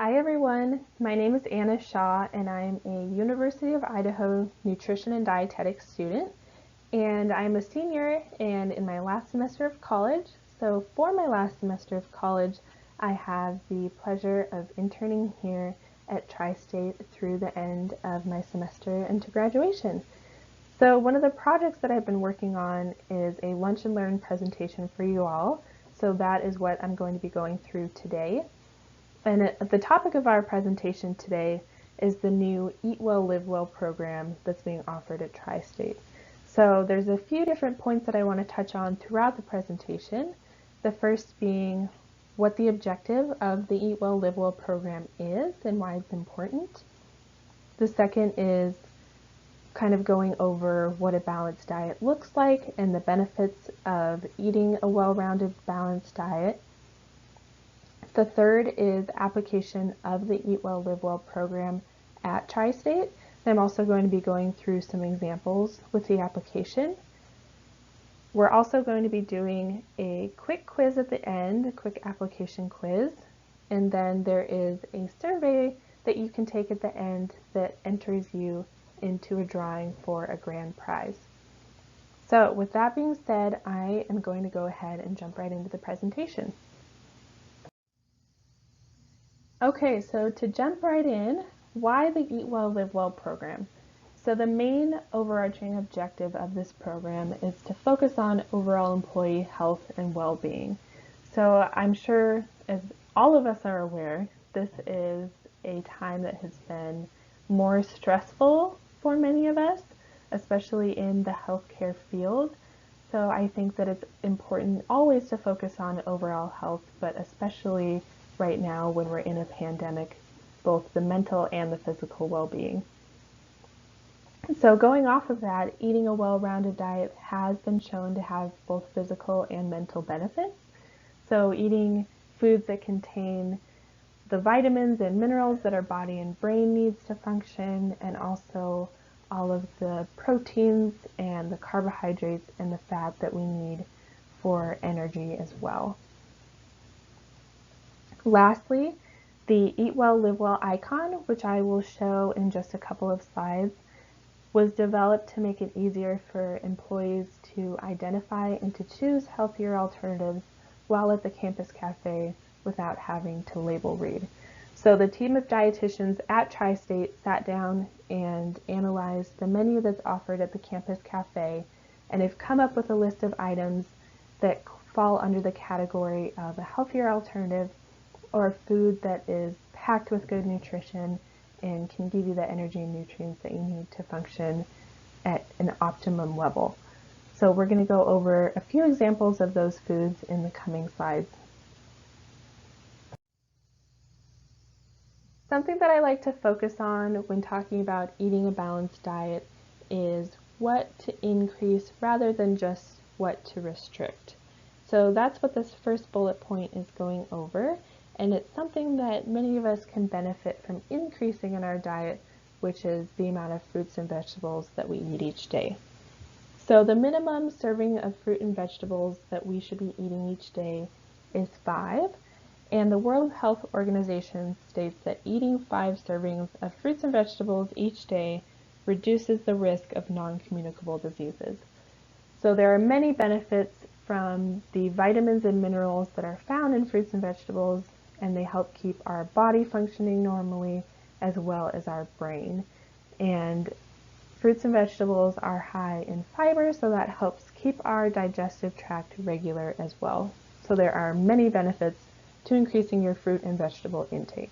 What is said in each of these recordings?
Hi everyone, my name is Anna Shaw and I'm a University of Idaho Nutrition and Dietetics student, and I'm a senior and in my last semester of college. So for my last semester of college, I have the pleasure of interning here at Tri-State through the end of my semester into graduation. So one of the projects that I've been working on is a lunch and learn presentation for you all. So that is what I'm going to be going through today. And the topic of our presentation today is the new Eat Well, Live Well program that's being offered at Tri-State. So there's a few different points that I want to touch on throughout the presentation. The first being what the objective of the Eat Well, Live Well program is and why it's important. The second is kind of going over what a balanced diet looks like and the benefits of eating a well-rounded balanced diet. The third is application of the Eat Well, Live Well program at Tri-State. I'm also going to be going through some examples with the application. We're also going to be doing a quick quiz at the end, a quick application quiz, and then there is a survey that you can take at the end that enters you into a drawing for a grand prize. So with that being said, I am going to go ahead and jump right into the presentation. Okay, so to jump right in, why the Eat Well, Live Well program? So the main overarching objective of this program is to focus on overall employee health and well-being. So I'm sure, as all of us are aware, this is a time that has been more stressful for many of us, especially in the healthcare field. So I think that it's important always to focus on overall health, but especially right now when we're in a pandemic, both the mental and the physical well-being. So going off of that, eating a well-rounded diet has been shown to have both physical and mental benefits. So eating foods that contain the vitamins and minerals that our body and brain needs to function, and also all of the proteins and the carbohydrates and the fat that we need for energy as well. Lastly, the Eat Well, Live Well icon, which I will show in just a couple of slides, was developed to make it easier for employees to identify and to choose healthier alternatives while at the campus cafe without having to label read. So the team of dietitians at Tri-State sat down and analyzed the menu that's offered at the campus cafe, and have come up with a list of items that fall under the category of a healthier alternative or food that is packed with good nutrition and can give you the energy and nutrients that you need to function at an optimum level. So we're going to go over a few examples of those foods in the coming slides. Something that I like to focus on when talking about eating a balanced diet is what to increase rather than just what to restrict. So that's what this first bullet point is going over, and it's something that many of us can benefit from increasing in our diet, which is the amount of fruits and vegetables that we eat each day. So the minimum serving of fruit and vegetables that we should be eating each day is 5. And the World Health Organization states that eating 5 servings of fruits and vegetables each day reduces the risk of non-communicable diseases. So there are many benefits from the vitamins and minerals that are found in fruits and vegetables, and they help keep our body functioning normally as well as our brain. And fruits and vegetables are high in fiber, so that helps keep our digestive tract regular as well. So there are many benefits to increasing your fruit and vegetable intake.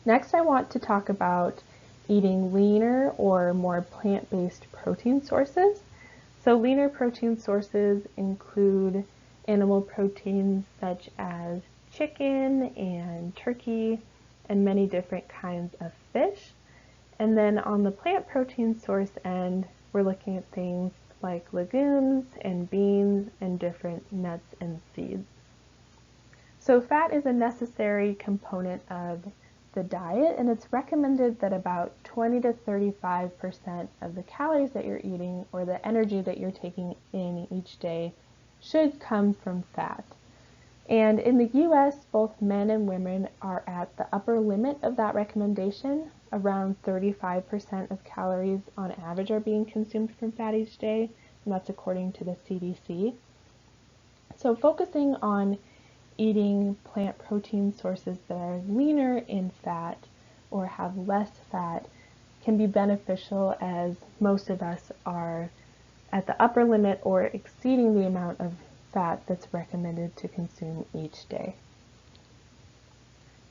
Next, I want to talk about eating leaner or more plant-based protein sources. So leaner protein sources include animal proteins such as chicken and turkey and many different kinds of fish. And then on the plant protein source end, we're looking at things like legumes and beans and different nuts and seeds. So fat is a necessary component of the diet, and it's recommended that about 20 to 35% of the calories that you're eating or the energy that you're taking in each day should come from fat. And in the US, both men and women are at the upper limit of that recommendation. Around 35% of calories on average are being consumed from fat each day, and that's according to the CDC. So focusing on eating plant protein sources that are leaner in fat or have less fat can be beneficial, as most of us are at the upper limit or exceeding the amount of fat that's recommended to consume each day.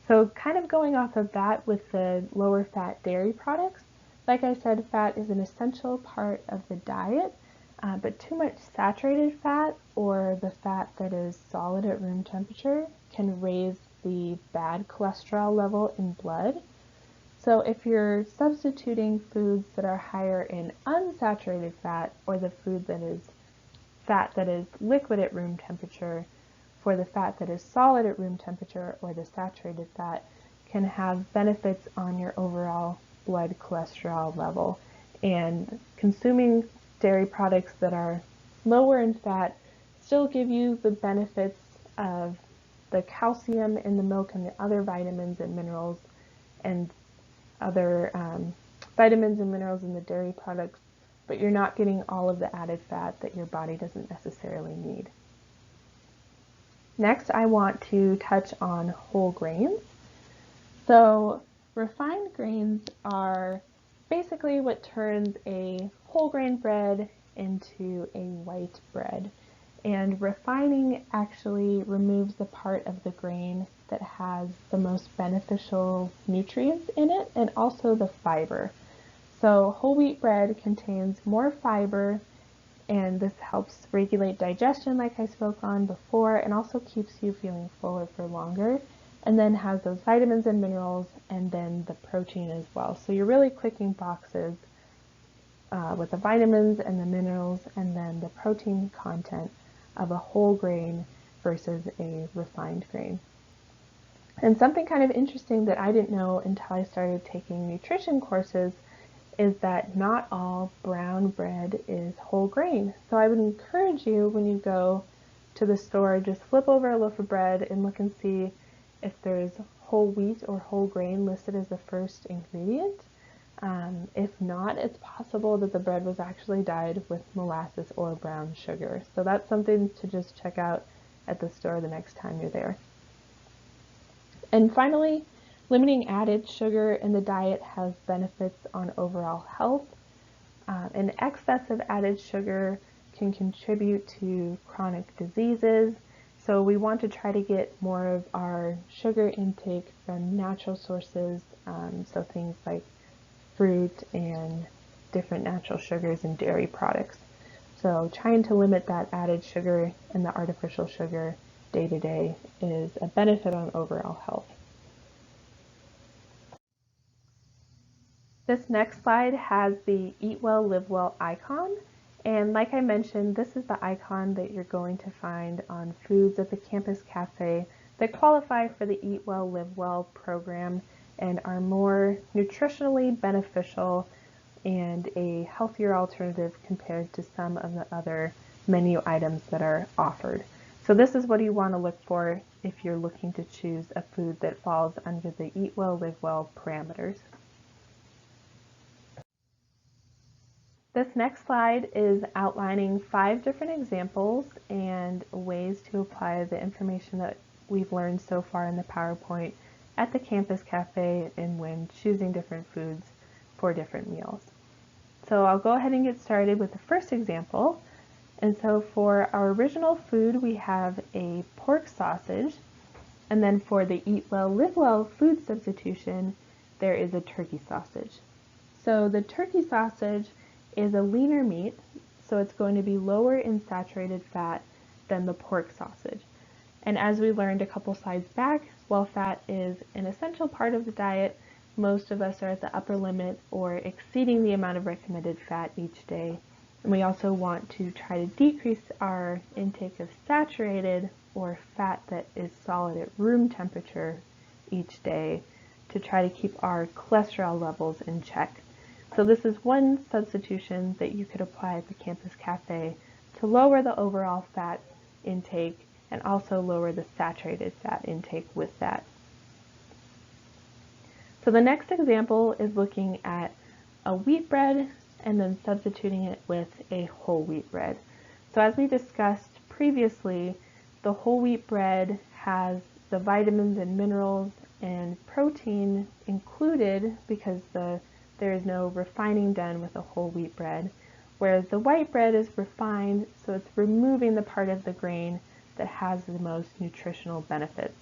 So kind of going off of that with the lower fat dairy products, like I said, fat is an essential part of the diet, but too much saturated fat or the fat that is solid at room temperature can raise the bad cholesterol level in blood. So if you're substituting foods that are higher in unsaturated fat, or the food that is fat that is liquid at room temperature, for the fat that is solid at room temperature, or the saturated fat, can have benefits on your overall blood cholesterol level. And consuming dairy products that are lower in fat still give you the benefits of the calcium in the milk and the other vitamins and minerals and other vitamins and minerals in the dairy products, but you're not getting all of the added fat that your body doesn't necessarily need. Next, I want to touch on whole grains. So refined grains are basically what turns a whole grain bread into a white bread. And refining actually removes the part of the grain that has the most beneficial nutrients in it, and also the fiber. So whole wheat bread contains more fiber, and this helps regulate digestion like I spoke on before, and also keeps you feeling fuller for longer, and then has those vitamins and minerals, and then the protein as well. So you're really clicking boxes with the vitamins and the minerals and then the protein content of a whole grain versus a refined grain. And something kind of interesting that I didn't know until I started taking nutrition courses is that not all brown bread is whole grain. So I would encourage you, when you go to the store, just flip over a loaf of bread and look and see if there's whole wheat or whole grain listed as the first ingredient. If not, it's possible that the bread was actually dyed with molasses or brown sugar. So that's something to just check out at the store the next time you're there. And finally, limiting added sugar in the diet has benefits on overall health. An excess of added sugar can contribute to chronic diseases. So we want to try to get more of our sugar intake from natural sources, so things like fruit and different natural sugars and dairy products. So trying to limit that added sugar and the artificial sugar day to day is a benefit on overall health. This next slide has the Eat Well, Live Well icon. And like I mentioned, this is the icon that you're going to find on foods at the campus cafe that qualify for the Eat Well, Live Well program and are more nutritionally beneficial and a healthier alternative compared to some of the other menu items that are offered. So this is what you want to look for if you're looking to choose a food that falls under the Eat Well, Live Well parameters. This next slide is outlining 5 different examples and ways to apply the information that we've learned so far in the PowerPoint at the campus cafe and when choosing different foods for different meals. So I'll go ahead and get started with the first example. And so for our original food, we have a pork sausage. And then for the Eat Well, Live Well food substitution, there is a turkey sausage. So the turkey sausage is a leaner meat, so it's going to be lower in saturated fat than the pork sausage. And as we learned a couple slides back, while fat is an essential part of the diet, most of us are at the upper limit or exceeding the amount of recommended fat each day. And we also want to try to decrease our intake of saturated or fat that is solid at room temperature each day to try to keep our cholesterol levels in check. So this is one substitution that you could apply at the campus cafe to lower the overall fat intake and also lower the saturated fat intake with that. So the next example is looking at a wheat bread and then substituting it with a whole wheat bread. So as we discussed previously, the whole wheat bread has the vitamins and minerals and protein included because there is no refining done with a whole wheat bread, whereas the white bread is refined, so it's removing the part of the grain that has the most nutritional benefits.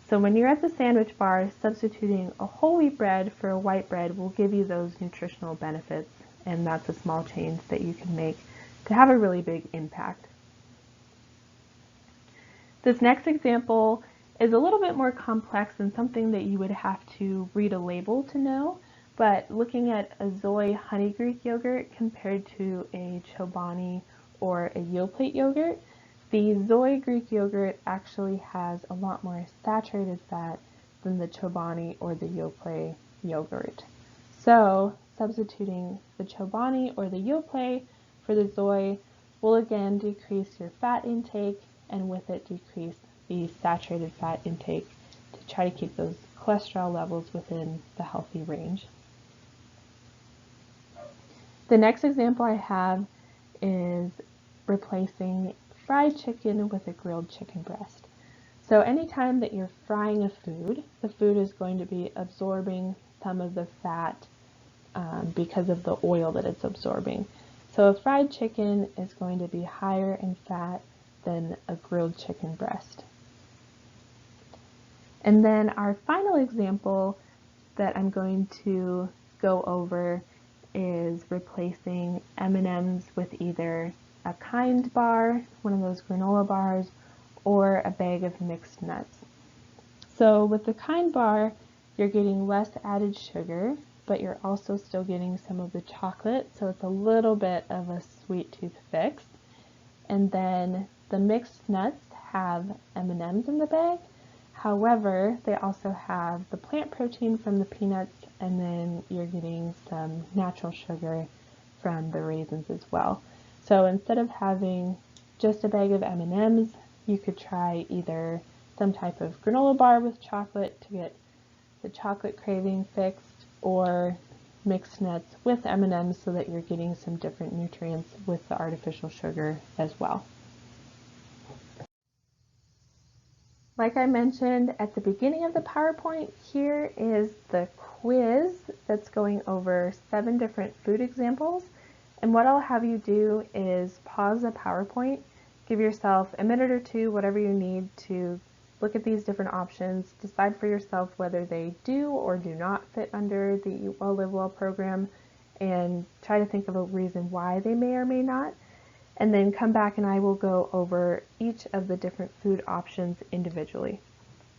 So when you're at the sandwich bar, substituting a whole wheat bread for a white bread will give you those nutritional benefits, and that's a small change that you can make to have a really big impact. This next example is a little bit more complex and something that you would have to read a label to know, but looking at a Zoe honey Greek yogurt compared to a Chobani or a Yoplait yogurt, the Zoe Greek yogurt actually has a lot more saturated fat than the Chobani or the Yoplait yogurt. So substituting the Chobani or the Yoplait for the Zoe will again decrease your fat intake, and with it decrease the saturated fat intake to try to keep those cholesterol levels within the healthy range. The next example I have is replacing fried chicken with a grilled chicken breast. So anytime that you're frying a food, the food is going to be absorbing some of the fat because of the oil that it's absorbing. So a fried chicken is going to be higher in fat than a grilled chicken breast. And then our final example that I'm going to go over is replacing M&Ms with either a Kind bar, one of those granola bars, or a bag of mixed nuts. So with the Kind bar, you're getting less added sugar, but you're also still getting some of the chocolate, so it's a little bit of a sweet tooth fix. And then the mixed nuts have M&Ms in the bag. However, they also have the plant protein from the peanuts, and then you're getting some natural sugar from the raisins as well. So instead of having just a bag of M&Ms, you could try either some type of granola bar with chocolate to get the chocolate craving fixed, or mixed nuts with M&Ms so that you're getting some different nutrients with the artificial sugar as well. Like I mentioned at the beginning of the PowerPoint, here is the quiz that's going over 7 different food examples. And what I'll have you do is pause the PowerPoint, give yourself a minute or two, whatever you need, to look at these different options, decide for yourself whether they do or do not fit under the Eat Well, Live Well program, and try to think of a reason why they may or may not. And then come back and I will go over each of the different food options individually.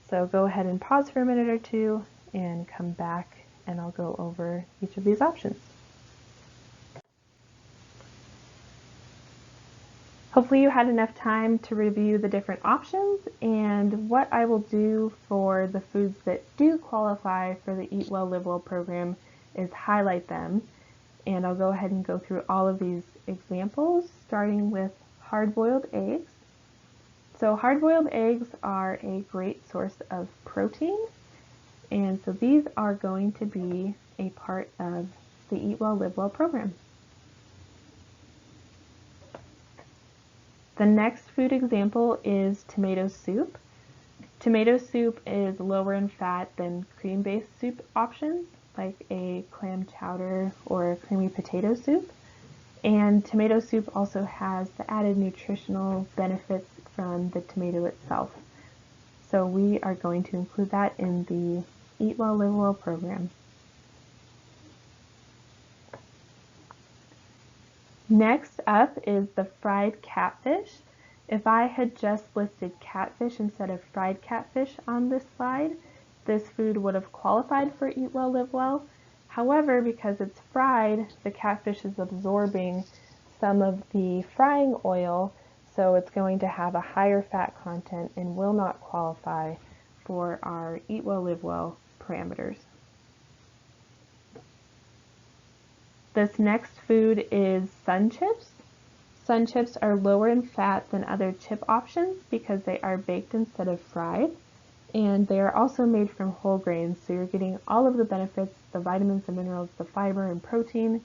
So go ahead and pause for a minute or two and come back and I'll go over each of these options. Hopefully you had enough time to review the different options, and what I will do for the foods that do qualify for the Eat Well, Live Well program is highlight them, and I'll go ahead and go through all of these examples, starting with hard-boiled eggs. So hard-boiled eggs are a great source of protein, and so these are going to be a part of the Eat Well, Live Well program. The next food example is tomato soup. Tomato soup is lower in fat than cream-based soup options, like a clam chowder or a creamy potato soup. And tomato soup also has the added nutritional benefits from the tomato itself. So we are going to include that in the Eat Well, Live Well program. Next up is the fried catfish. If I had just listed catfish instead of fried catfish on this slide, this food would have qualified for Eat Well, Live Well. However, because it's fried, the catfish is absorbing some of the frying oil, so it's going to have a higher fat content and will not qualify for our Eat Well, Live Well parameters. This next food is sun chips. Sun chips are lower in fat than other chip options because they are baked instead of fried, and they are also made from whole grains, so you're getting all of the benefits, the vitamins, the minerals, the fiber, and protein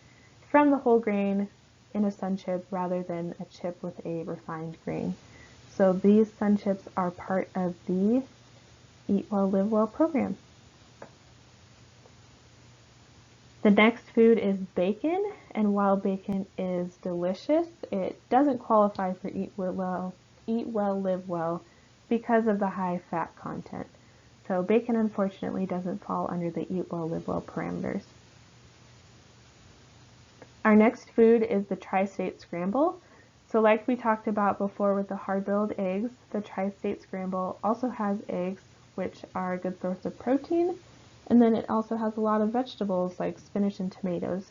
from the whole grain in a sun chip rather than a chip with a refined grain. So these sun chips are part of the Eat Well, Live Well program. The next food is bacon, and while bacon is delicious, it doesn't qualify for Eat Well, Live Well because of the high fat content. So bacon unfortunately doesn't fall under the Eat Well, Live Well parameters. Our next food is the Tri-State Scramble. So like we talked about before with the hard-boiled eggs, the Tri-State Scramble also has eggs, which are a good source of protein, and then it also has a lot of vegetables like spinach and tomatoes.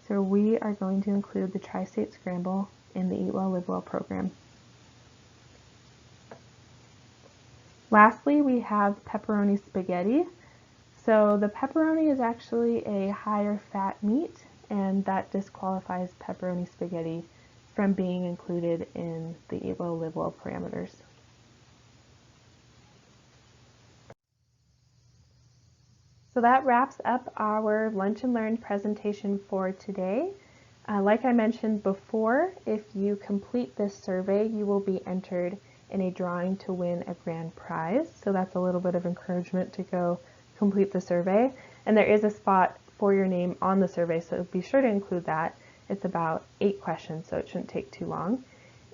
So we are going to include the Tri-State Scramble in the Eat Well, Live Well program. Lastly, we have pepperoni spaghetti. So the pepperoni is actually a higher fat meat, and that disqualifies pepperoni spaghetti from being included in the Eat Well, Live Well parameters. So that wraps up our Lunch and Learn presentation for today. Like I mentioned before, if you complete this survey, you will be entered in a drawing to win a grand prize. So that's a little bit of encouragement to go complete the survey. And there is a spot for your name on the survey, so be sure to include that. It's about 8 questions, so it shouldn't take too long.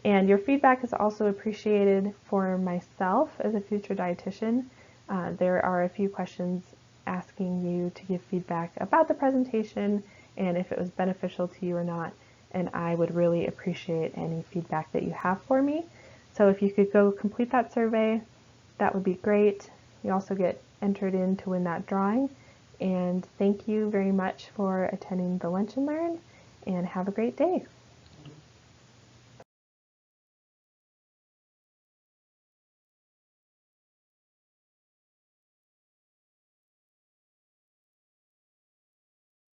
And your feedback is also appreciated for myself as a future dietitian. There are a few questions asking you to give feedback about the presentation and if it was beneficial to you or not, and I would really appreciate any feedback that you have for me. So if you could go complete that survey, that would be great. You also get entered in to win that drawing, and thank you very much for attending the Lunch and Learn, and have a great day.